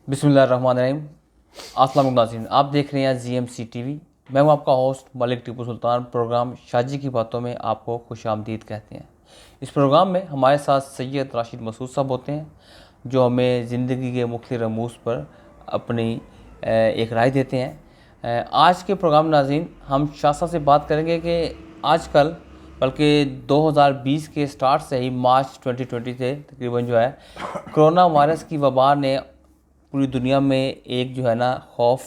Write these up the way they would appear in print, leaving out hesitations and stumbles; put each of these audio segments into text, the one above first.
بسم اللہ الرحمن الرحیم. السلام علیکم ناظرین, آپ دیکھ رہے ہیں GMC TV. میں ہوں آپ کا ہوسٹ ملک ٹیپو سلطان. پروگرام شاجی کی باتوں میں آپ کو خوش آمدید کہتے ہیں. اس پروگرام میں ہمارے ساتھ سید راشد مسعود صاحب ہوتے ہیں جو ہمیں زندگی کے مختلف رموز پر اپنی ایک رائے دیتے ہیں. آج کے پروگرام ناظرین ہم شاہ صاحب سے بات کریں گے کہ آج کل بلکہ 2020 کے سٹارٹ سے ہی مارچ 2020 سے تقریباً جو ہے کرونا وائرس کی وبا نے پوری دنیا میں ایک جو ہے نا خوف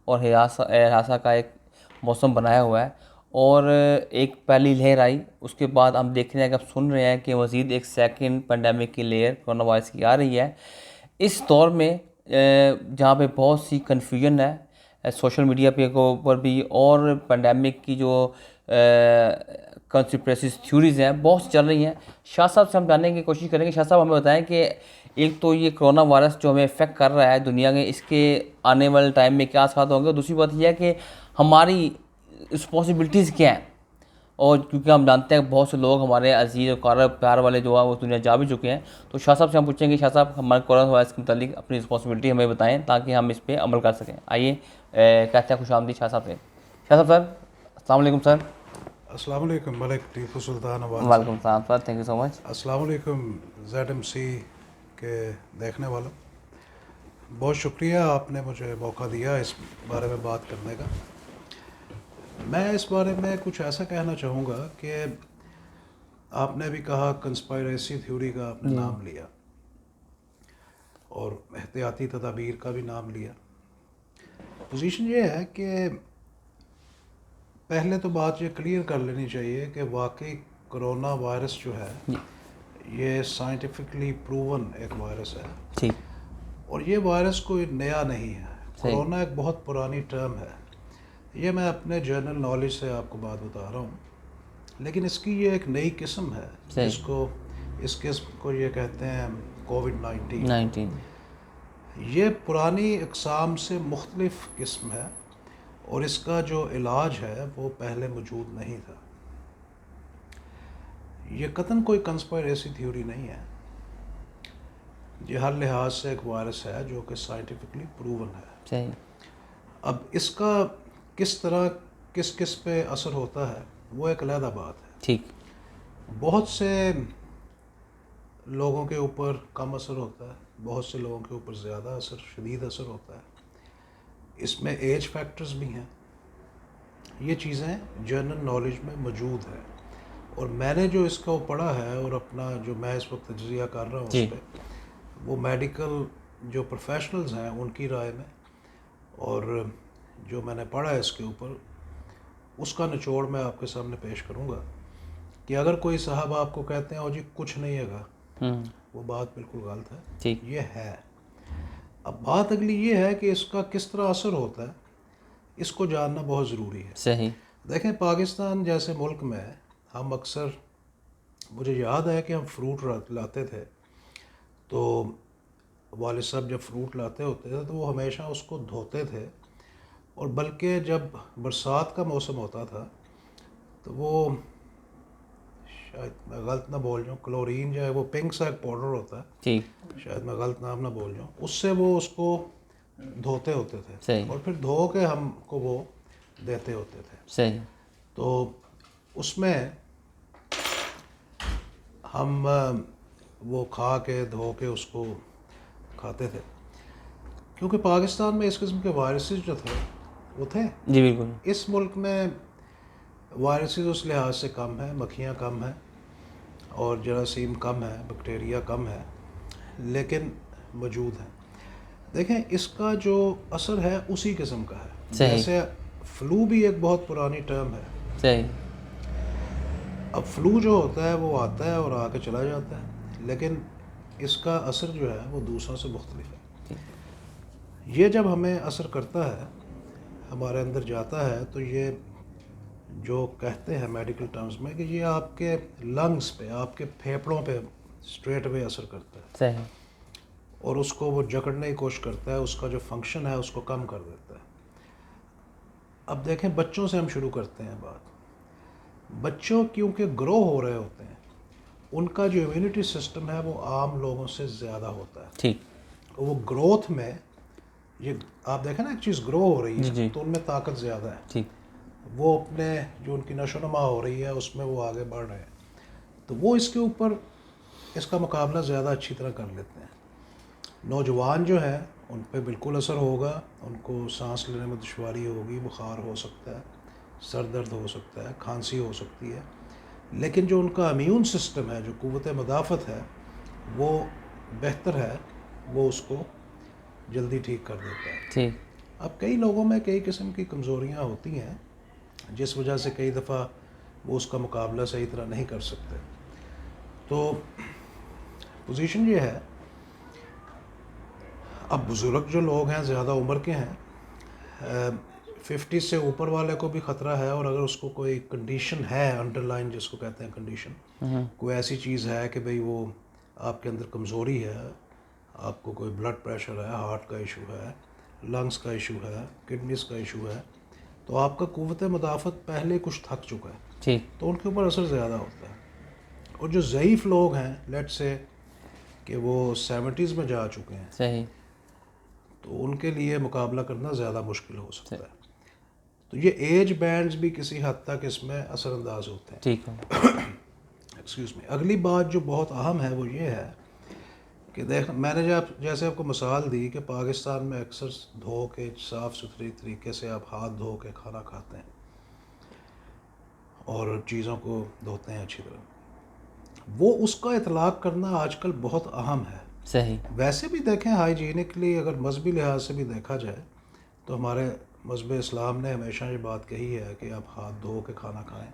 اور ہراساں کا ایک موسم بنایا ہوا ہے. اور ایک پہلی لہر آئی, اس کے بعد ہم دیکھ رہے ہیں کہ اب سن رہے ہیں کہ مزید ایک سیکنڈ پینڈیمک کی لیئر کرونا وائرس کی آ رہی ہے. اس دور میں جہاں پہ بہت سی کنفیوژن ہے سوشل میڈیا پہ اوپر بھی, اور پینڈیمک کی جو کنسپریسی تھیوریز ہیں بہت چل رہی ہیں. شاہ صاحب سے ہم جاننے کی کوشش کریں گے. شاہ صاحب ہمیں بتائیں کہ ایک تو یہ کرونا وائرس جو ہمیں افیکٹ کر رہا ہے دنیا میں, اس کے آنے والے ٹائم میں کیا اثرات ہوں گے, اور دوسری بات یہ ہے کہ ہماری رسپانسبلٹیز کیا ہیں. اور کیونکہ ہم جانتے ہیں کہ بہت سے لوگ ہمارے عزیز و قارب پیار والے جو ہیں وہ دنیا جا بھی چکے ہیں, تو شاہ صاحب سے ہم پوچھیں گے شاہ صاحب ہمارے کرونا وائرس کے متعلق اپنی رسپانسبلٹی ہمیں بتائیں تاکہ ہم اس پہ عمل کر سکیں. آئیے کہتے ہیں خوش آمدید شاہ صاحب سے. شاہ صاحب سر السلام علیکم. سر السلام علیکم ملک ٹیپو سلطان آباد. وعلیکم السلام سر, تھینک یو سو مچ. السلام علیکم ZMC کے دیکھنے والوں, بہت شکریہ آپ نے مجھے موقع دیا اس بارے میں بات کرنے کا. میں اس بارے میں کچھ ایسا کہنا چاہوں گا کہ آپ نے بھی کہا کنسپائریسی تھیوری کا آپ نے نام لیا اور احتیاطی تدابیر کا بھی نام لیا. پوزیشن یہ ہے کہ پہلے تو بات یہ کلیئر کر لینی چاہیے کہ واقعی کرونا وائرس جو ہے یہ سائنٹیفکلی پروون ایک وائرس ہے, ٹھیک, اور یہ وائرس کوئی نیا نہیں ہے. کرونا ایک بہت پرانی ٹرم ہے, یہ میں اپنے جنرل نالج سے آپ کو بات بتا رہا ہوں, لیکن اس کی یہ ایک نئی قسم ہے جس کو اس قسم کو یہ کہتے ہیں COVID-19. یہ پرانی اقسام سے مختلف قسم ہے اور اس کا جو علاج ہے وہ پہلے موجود نہیں تھا. یہ قطعاً کوئی کنسپائریسی تھیوری نہیں ہے, یہ ہر لحاظ سے ایک وائرس ہے جو کہ سائنٹیفکلی پروون ہے. اب اس کا کس طرح کس پہ اثر ہوتا ہے وہ ایک علیحدہ بات ہے. ٹھیک, بہت سے لوگوں کے اوپر کم اثر ہوتا ہے, بہت سے لوگوں کے اوپر زیادہ اثر, شدید اثر ہوتا ہے. اس میں ایج فیکٹرز بھی ہیں. یہ چیزیں جنرل نالج میں موجود ہیں, اور میں نے جو اس کو پڑھا ہے اور اپنا جو میں اس وقت تجزیہ کر رہا ہوں اس پہ, وہ میڈیکل جو پروفیشنلز ہیں ان کی رائے میں, اور جو میں نے پڑھا ہے اس کے اوپر, اس کا نچوڑ میں آپ کے سامنے پیش کروں گا. کہ اگر کوئی صاحب آپ کو کہتے ہیں او جی کچھ نہیں ہے گا, وہ بات بالکل غلط ہے. یہ ہے. اب بات اگلی یہ ہے کہ اس کا کس طرح اثر ہوتا ہے, اس کو جاننا بہت ضروری ہے. صحیح. دیکھیں پاکستان جیسے ملک میں ہم اکثر, مجھے یاد ہے کہ ہم فروٹ لاتے تھے تو والد صاحب جب فروٹ لاتے ہوتے تھے تو وہ ہمیشہ اس کو دھوتے تھے, اور بلکہ جب برسات کا موسم ہوتا تھا تو وہ شاید میں غلط نہ بول جاؤں, کلورین جو ہے وہ پنک سا ایک پاؤڈر ہوتا ہے, شاید میں غلط نام نہ بول جاؤں, اس سے وہ اس کو دھوتے ہوتے تھے اور پھر دھو کے ہم کو وہ دیتے ہوتے تھے. صحیح. تو اس میں ہم وہ کھا کے دھو کے اس کو کھاتے تھے, کیونکہ پاکستان میں اس قسم کے وائرسز جو تھے وہ تھے. جی بالکل. اس ملک میں وائرسز اس لحاظ سے کم ہیں, مکھیاں کم ہیں اور جراثیم کم ہے, بیکٹیریا کم ہے, لیکن موجود ہیں. دیکھیں اس کا جو اثر ہے اسی قسم کا ہے. جیسے فلو بھی ایک بہت پرانی ٹرم ہے. صحیح. اب فلو جو ہوتا ہے وہ آتا ہے اور آ کے چلا جاتا ہے, لیکن اس کا اثر جو ہے وہ دوسروں سے مختلف ہے. یہ جب ہمیں اثر کرتا ہے, ہمارے اندر جاتا ہے, تو یہ جو کہتے ہیں میڈیکل ٹرمز میں کہ یہ آپ کے لنگز پہ, آپ کے پھیپھڑوں پہ اسٹریٹ وے اثر کرتا ہے. صحیح. اور اس کو وہ جکڑنے کی کوشش کرتا ہے, اس کا جو فنکشن ہے اس کو کم کر دیتا ہے. اب دیکھیں بچوں سے ہم شروع کرتے ہیں بات. بچوں کیونکہ گرو ہو رہے ہوتے ہیں, ان کا جو امیونٹی سسٹم ہے وہ عام لوگوں سے زیادہ ہوتا ہے. ٹھیک. وہ گروتھ میں یہ آپ دیکھیں نا ایک چیز گرو ہو رہی جی ہے جی تو ان میں طاقت زیادہ ہے, ٹھیک. وہ اپنے جو ان کی نشو و نما ہو رہی ہے اس میں وہ آگے بڑھ رہے ہیں, تو وہ اس کے اوپر اس کا مقابلہ زیادہ اچھی طرح کر لیتے ہیں. نوجوان جو ہیں ان پہ بالکل اثر ہوگا, ان کو سانس لینے میں دشواری ہوگی, بخار ہو سکتا ہے, سر درد ہو سکتا ہے, کھانسی ہو سکتی ہے, لیکن جو ان کا امیون سسٹم ہے, جو قوت مدافعت ہے, وہ بہتر ہے, وہ اس کو جلدی ٹھیک کر دیتا ہے. ٹھیک. اب کئی لوگوں میں کئی قسم کی کمزوریاں ہوتی ہیں جس وجہ سے کئی دفعہ وہ اس کا مقابلہ صحیح طرح نہیں کر سکتے. تو پوزیشن یہ ہے, اب بزرگ جو لوگ ہیں, زیادہ عمر کے ہیں, 50 سے اوپر والے کو بھی خطرہ ہے, اور اگر اس کو کوئی کنڈیشن ہے انڈر لائن جس کو کہتے ہیں کنڈیشن, کوئی ایسی چیز ہے کہ بھئی وہ آپ کے اندر کمزوری ہے, آپ کو کوئی بلڈ پریشر ہے, ہارٹ کا ایشو ہے, لنگس کا ایشو ہے, کڈنیز کا ایشو ہے, تو آپ کا قوت مدافعت پہلے کچھ تھک چکا ہے, ٹھیک. تو ان کے اوپر اثر زیادہ ہوتا ہے. اور جو ضعیف لوگ ہیں, لیٹ سے کہ وہ 70s میں جا چکے ہیں, صحیح. تو ان کے لیے مقابلہ کرنا زیادہ مشکل ہو سکتا ہے. تو یہ ایج بینڈز بھی کسی حد تک اس میں اثر انداز ہوتے ہیں. ٹھیک ہے. Excuse me. اگلی بات جو بہت اہم ہے وہ یہ ہے کہ دیکھ, میں نے جیسے آپ کو مثال دی کہ پاکستان میں اکثر دھو کے صاف ستھری طریقے سے آپ ہاتھ دھو کے کھانا کھاتے ہیں اور چیزوں کو دھوتے ہیں اچھی طرح, وہ اس کا اطلاق کرنا آج کل بہت اہم ہے. صحیح. ویسے بھی دیکھیں ہائیجینکلی اگر مذہبی لحاظ سے بھی دیکھا جائے تو ہمارے مذہب اسلام نے ہمیشہ یہ بات کہی ہے کہ آپ ہاتھ دھو کے کھانا کھائیں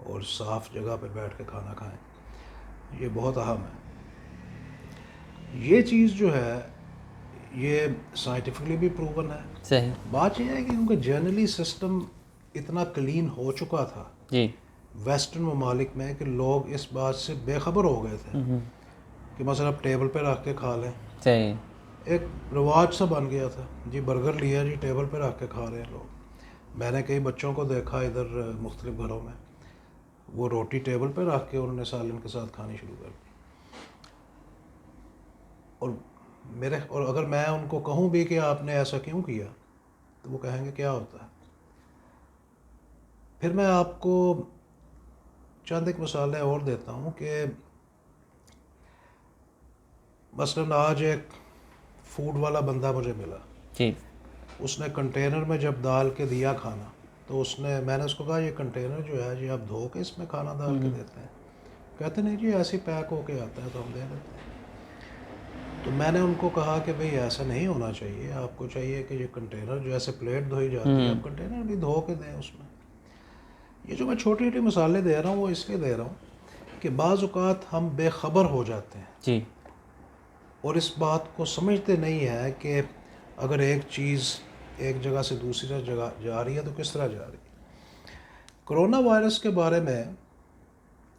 اور صاف جگہ پہ بیٹھ کے کھانا کھائیں, یہ بہت اہم ہے. یہ چیز جو ہے یہ سائنٹیفکلی بھی پروون ہے. صحیح. بات یہ ہے کہ کیونکہ جنرلی سسٹم اتنا کلین ہو چکا تھا جی. ویسٹرن ممالک میں کہ لوگ اس بات سے بے خبر ہو گئے تھے کہ مثلا آپ ٹیبل پہ رکھ کے کھا لیں, صحیح. ایک رواج سا بن گیا تھا, جی برگر لیا جی ٹیبل پہ رکھ کے کھا رہے ہیں لوگ. میں نے کئی بچوں کو دیکھا ادھر مختلف گھروں میں, وہ روٹی ٹیبل پہ رکھ کے انہوں نے سالن کے ساتھ کھانی شروع کر دی. اور اگر میں ان کو کہوں بھی کہ آپ نے ایسا کیوں کیا تو وہ کہیں گے کیا ہوتا ہے. پھر میں آپ کو چند ایک مثالیں اور دیتا ہوں کہ مثلاً آج ایک فوڈ والا بندہ مجھے ملا, جی. اس نے کنٹینر میں جب ڈال کے دیا کھانا تو میں نے اس کو کہا یہ کنٹینر جو ہے جی آپ دھو کے اس میں کھانا ڈال کے دیتے ہیں؟ کہتے نہیں جی ایسے پیک ہو کے آتا ہے تو ہم دے دیتے ہیں. تو میں نے ان کو کہا کہ بھئی ایسا نہیں ہونا چاہیے, آپ کو چاہیے کہ یہ کنٹینر جو ایسے پلیٹ دھوئی جاتی ہے آپ کنٹینر بھی دھو کے دیں اس میں. یہ جو میں چھوٹی چھوٹی مثالیں دے رہا ہوں وہ اس لیے دے رہا ہوں کہ بعض اوقات ہم بے خبر ہو جاتے ہیں جی. اور اس بات کو سمجھتے نہیں ہیں کہ اگر ایک چیز ایک جگہ سے دوسری جگہ جا رہی ہے تو کس طرح جا رہی ہے. کرونا وائرس کے بارے میں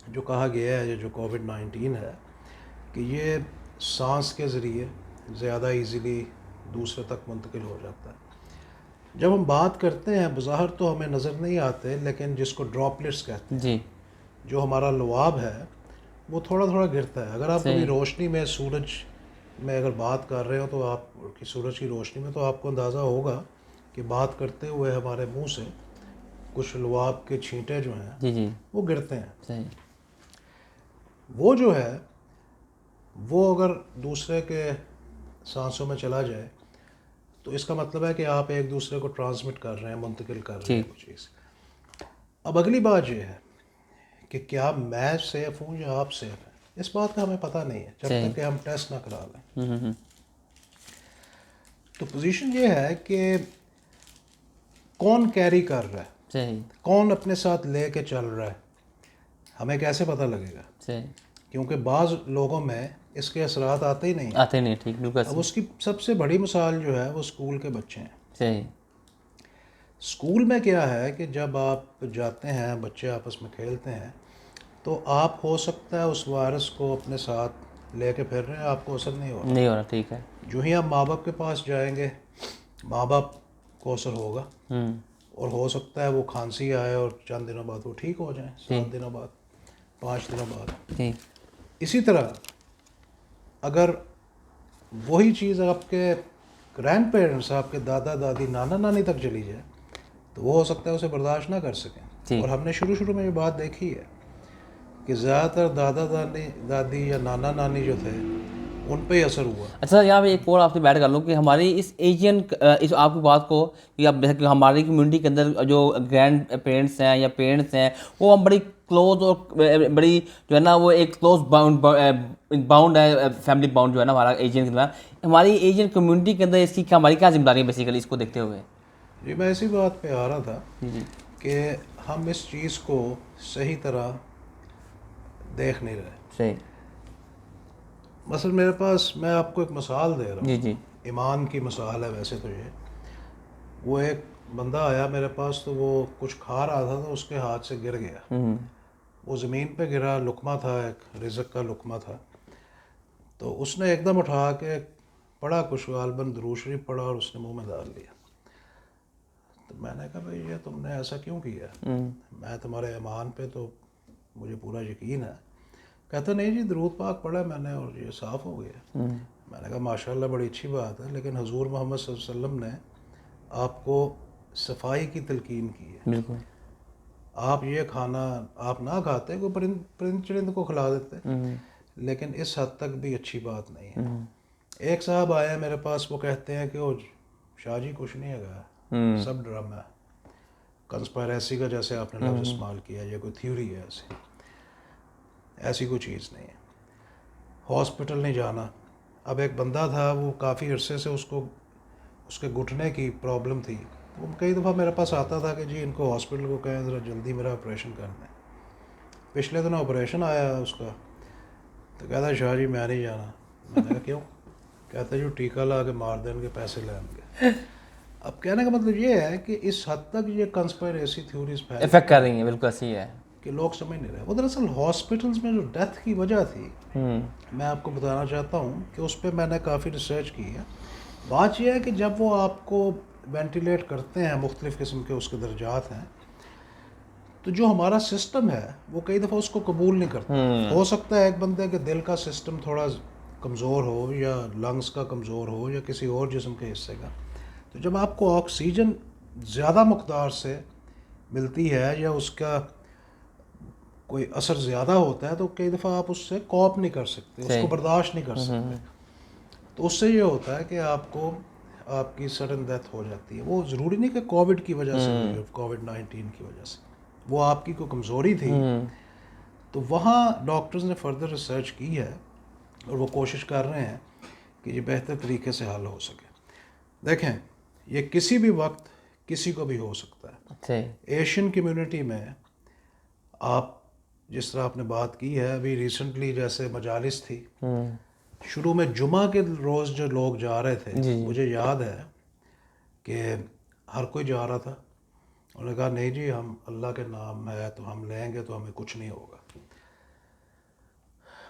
جو کہا گیا ہے, جو کووڈ-19 ہے, کہ یہ سانس کے ذریعے زیادہ ایزیلی دوسرے تک منتقل ہو جاتا ہے. جب ہم بات کرتے ہیں بظاہر تو ہمیں نظر نہیں آتے, لیکن جس کو ڈراپلٹس کہتے ہیں, جی. جو ہمارا لعاب ہے وہ تھوڑا تھوڑا گرتا ہے. اگر آپ کبھی صحیح. روشنی میں سورج میں اگر بات کر رہے ہو تو آپ کی سورج کی روشنی میں تو آپ کو اندازہ ہوگا کہ بات کرتے ہوئے ہمارے منہ سے کچھ لعاب کے چھینٹے جو ہیں جی. جی. وہ گرتے ہیں. صحیح. وہ جو ہے وہ اگر دوسرے کے سانسوں میں چلا جائے تو اس کا مطلب ہے کہ آپ ایک دوسرے کو ٹرانسمٹ کر رہے ہیں, منتقل کر رہے ہیں ٹھیک. وہ چیز. اب اگلی بات یہ ہے کہ کیا میں سیف ہوں یا آپ سیف ہیں, اس بات کا ہمیں پتہ نہیں ہے جب صحیح. تک کہ ہم ٹیسٹ نہ کرا لیں. تو پوزیشن یہ ہے کہ کون کیری کر رہا ہے, صحیح. کون اپنے ساتھ لے کے چل رہا ہے, ہمیں کیسے پتہ لگے گا؟ صحیح. کیونکہ بعض لوگوں میں اس کے اثرات آتے ہی نہیں ہیں. آتے نہیں. ٹھیک. بالکل. اب اس کی سب سے بڑی مثال جو ہے وہ اسکول کے بچے ہیں. صحیح. اسکول میں کیا ہے کہ جب آپ جاتے ہیں, بچے آپس میں کھیلتے ہیں, تو آپ ہو سکتا ہے اس وائرس کو اپنے ساتھ لے کے پھر رہے ہیں, آپ کو اثر نہیں ہو رہا. نہیں ہو رہا. ٹھیک ہے. جو ہی آپ ماں باپ کے پاس جائیں گے ماں باپ کو اثر ہوگا, اور ہو سکتا ہے وہ کھانسی آئے اور چند دنوں بعد وہ ٹھیک ہو جائیں, 7 دنوں بعد, 5 دنوں بعد. ٹھیک. اسی طرح اگر وہی چیز آپ کے گرینڈ پیرنٹس آپ کے دادا دادی نانا نانی تک چلی جائے تو وہ ہو سکتا ہے اسے برداشت نہ کر سکیں. اور ہم نے شروع میں یہ بات دیکھی ہے کہ زیادہ تر دادا دادی یا نانا نانی جو تھے ان پہ ہی اثر ہوا. اچھا یہاں پہ ایک اور آپ سے بیٹھ کر لوں کہ ہماری اس ایشین اس آپ کی بات کو کہ آپ کہ ہماری کمیونٹی کے اندر جو گرینڈ پیرنٹس ہیں یا پیرنٹس ہیں وہ ہم بڑی کلوز اور بڑی جو ہے نا وہ ایک کلوز باؤنڈ ہے, فیملی باؤنڈ جو ہے نا ہمارا ایشین کے اندر. ہماری ایشین کمیونٹی کے اندر اس کی ہماری کیا ذمہ داری ہے بیسیکلی اس کو دیکھتے ہوئے؟ جی میں اسی بات پہ آ رہا تھا کہ ہم اس چیز کو صحیح طرح دیکھ نہیں رہے. صحیح. مثلا میرے پاس, میں آپ کو ایک مثال دے رہا ہوں, جی ایمان کی مثال ہے ویسے تو یہ. وہ ایک بندہ آیا میرے پاس تو وہ کچھ کھا رہا تھا تو اس کے ہاتھ سے گر گیا. وہ زمین پہ گرا, لقمہ تھا, ایک رزق کا لقمہ تھا. تو اس نے ایک دم اٹھا کے پڑھا کچھ غالباً درود شریف پڑھا اور اس نے منہ میں ڈال لیا. تو میں نے کہا بھائی یہ تم نے ایسا کیوں کیا؟ میں تمہارے ایمان پہ تو مجھے پورا یقین ہے. کہتا نہیں جی درود پاک پڑھا میں نے اور یہ صاف ہو گیا. میں نے کہا ماشاءاللہ بڑی اچھی بات ہے, لیکن حضور محمد صلی اللہ علیہ وسلم نے آپ کو صفائی کی تلقین کی ہے. بالکل. آپ یہ کھانا آپ نہ کھاتے, کوئی پرند چرند کو کھلا دیتے, لیکن اس حد تک بھی اچھی بات نہیں ہے. ایک صاحب آئے میرے پاس, وہ کہتے ہیں کہ وہ شاہ جی کچھ نہیں ہے, سب ڈرامہ ہے, کنسپائریسی کا جیسے آپ نے لفظ استعمال کیا, یہ کوئی تھیوری ہے, ایسی کوئی چیز نہیں ہے. ہاسپٹل نہیں جانا. اب ایک بندہ تھا وہ کافی عرصے سے اس کے گھٹنے کی پرابلم تھی. وہ کئی دفعہ میرے پاس آتا تھا کہ جی ان کو ہاسپٹل کو کہیں ذرا جلدی میرا آپریشن کر دیں. پچھلے دنوں آپریشن آیا اس کا, تو کہتا شاہ جی میں نہیں جانا. میں نے کہا کیوں؟ کہتا جو ٹیکہ لا کے مار دیں کے پیسے لیں گے. اب کہنے کا مطلب یہ ہے کہ اس حد تک یہ کنسپائریسی تھیوریز افیکٹ کر رہی ہیں. بالکل ایسی ہے کہ لوگ سمجھ نہیں رہے. وہ دراصل ہاسپٹلس میں جو ڈیتھ کی وجہ تھی, میں آپ کو بتانا چاہتا ہوں کہ اس پہ میں نے کافی ریسرچ کی ہے. بات یہ ہے کہ جب وہ آپ کو وینٹیلیٹ کرتے ہیں, مختلف قسم کے اس کے درجات ہیں, تو جو ہمارا سسٹم ہے وہ کئی دفعہ اس کو قبول نہیں کرتا. ہو سکتا ہے ایک بندے کے دل کا سسٹم تھوڑا کمزور ہو, یا لنگس کا کمزور ہو, یا کسی اور جسم کے حصے کا. تو جب آپ کو آکسیجن زیادہ مقدار سے ملتی ہے یا اس کا کوئی اثر زیادہ ہوتا ہے, تو کئی دفعہ آپ اس سے کوپ نہیں کر سکتے, اس کو برداشت نہیں کر سکتے. تو اس سے یہ ہوتا ہے کہ آپ کی سڈن ڈیتھ ہو جاتی ہے. وہ ضروری نہیں کہ کووڈ کی وجہ سے ہوئی ہو, کووڈ-19 کی وجہ سے, وہ آپ کی کوئی کمزوری تھی. تو وہاں ڈاکٹرز نے فردر ریسرچ کی ہے اور وہ کوشش کر رہے ہیں کہ یہ بہتر طریقے سے حل ہو سکے. دیکھیں یہ کسی بھی وقت کسی کو بھی ہو سکتا ہے. ایشین کمیونٹی میں آپ جس طرح آپ نے بات کی ہے, ابھی ریسنٹلی جیسے مجالس تھی, شروع میں جمعہ کے روز جو لوگ جا رہے تھے, مجھے یاد ہے کہ ہر کوئی جا رہا تھا. انہوں نے کہا نہیں جی ہم اللہ کے نام ہے تو ہم لیں گے تو ہمیں کچھ نہیں ہوگا.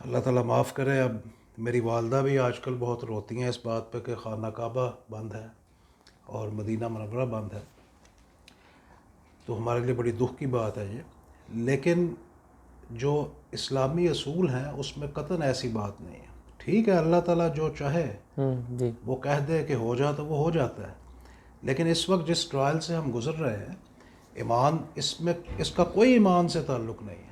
اللہ تعالیٰ معاف کرے. اب میری والدہ بھی آج کل بہت روتی ہیں اس بات پہ کہ خانہ کعبہ بند ہے اور مدینہ منورہ بند ہے, تو ہمارے لیے بڑی دکھ کی بات ہے یہ. لیکن جو اسلامی اصول ہیں اس میں قطعاً ایسی بات نہیں ہے. ٹھیک ہے اللہ تعالیٰ جو چاہے وہ کہہ دے کہ ہو جا تو وہ ہو جاتا ہے. لیکن اس وقت جس ٹرائل سے ہم گزر رہے ہیں, ایمان اس کا کوئی ایمان سے تعلق نہیں ہے.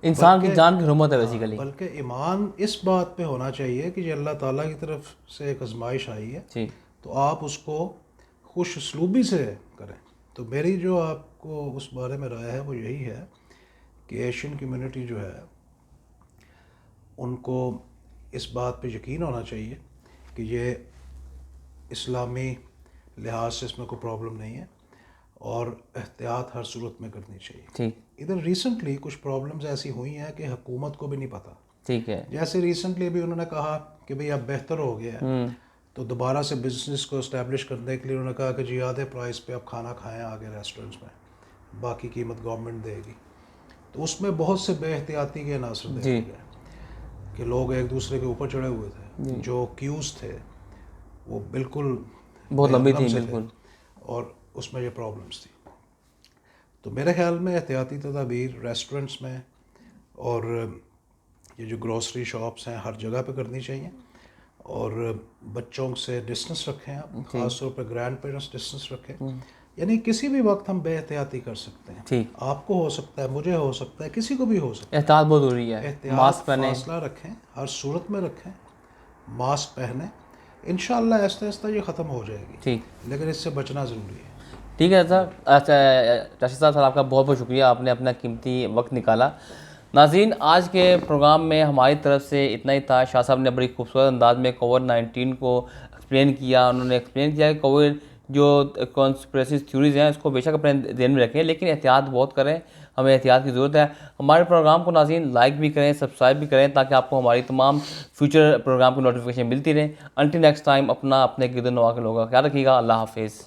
انسان کی جان کی حرمت ہے بیسیکلی. بلکہ ایمان اس بات پہ ہونا چاہیے کہ یہ اللہ تعالیٰ کی طرف سے ایک آزمائش آئی ہے, تو آپ اس کو خوش اسلوبی سے کریں. تو میری جو آپ کو اس بارے میں رائے ہے وہ یہی ہے کہ ایشین کمیونٹی جو ہے ان کو اس بات پہ یقین ہونا چاہیے کہ یہ اسلامی لحاظ سے اس میں کوئی پرابلم نہیں ہے, اور احتیاط ہر صورت میں کرنی چاہیے. ادھر ریسنٹلی کچھ پرابلمز ایسی ہوئی ہیں کہ حکومت کو بھی نہیں پتہ. ٹھیک ہے. جیسے ریسنٹلی بھی انہوں نے کہا کہ بھئی اب بہتر ہو گیا ہے, تو دوبارہ سے بزنس کو اسٹیبلش کرنے کے لیے انہوں نے کہا کہ جی آدھے پرائز پہ آپ کھانا کھائیں آگے ریسٹورنٹس میں, باقی قیمت گورنمنٹ دے گی. تو اس میں بہت سے بے احتیاطی کے عناصر دیکھے گئے کہ لوگ ایک دوسرے کے اوپر چڑھے ہوئے تھے. جو کیوز تھے وہ بالکل بہت لمبی تھی بالکل, اور اس میں یہ پرابلمس تھی. تو میرے خیال میں احتیاطی تدابیر ریسٹورنٹس میں اور یہ جو گروسری شاپس ہیں ہر جگہ پہ کرنی چاہیے. اور بچوں سے ڈسٹنس رکھیں آپ، خاص طور پہ گرینڈ پیرنٹس ڈسٹنس رکھیں. یعنی کسی بھی وقت ہم بے احتیاطی کر سکتے ہیں. ٹھیک. آپ کو ہو سکتا ہے، مجھے ہو سکتا ہے، کسی کو بھی ہو سکتا ہے. احتیاط بہت ضروری ہے. احتیاط، ماسک پہنیں. فاصلہ رکھیں، ہر صورت میں رکھیں، ماسک پہنیں. انشاءاللہ آہستہ آہستہ یہ ختم ہو جائے گی. ٹھیک. لیکن اس سے بچنا ضروری ہے. ٹھیک ہے سر. اچھا راشد صاحب، آپ کا بہت بہت شکریہ، آپ نے اپنا قیمتی وقت نکالا. ناظرین، آج کے پروگرام میں ہماری طرف سے اتنا ہی تھا. شاہ صاحب نے بڑی خوبصورت انداز میں کووڈ-19 کو ایکسپلین کیا. انہوں نے ایکسپلین کیا کہ کووڈ جو کانسپریسی تھیوریز ہیں اس کو بے شک اپنے ذہن میں رکھیں، لیکن احتیاط بہت کریں. ہمیں احتیاط کی ضرورت ہے. ہمارے پروگرام کو ناظرین لائک بھی کریں، سبسکرائب بھی کریں، تاکہ آپ کو ہماری تمام فیوچر پروگرام کی نوٹیفیکیشن ملتی رہیں. انٹل نیکسٹ ٹائم، اپنے گرد و نواح کے لوگوں کا خیال رکھیے گا. اللہ حافظ.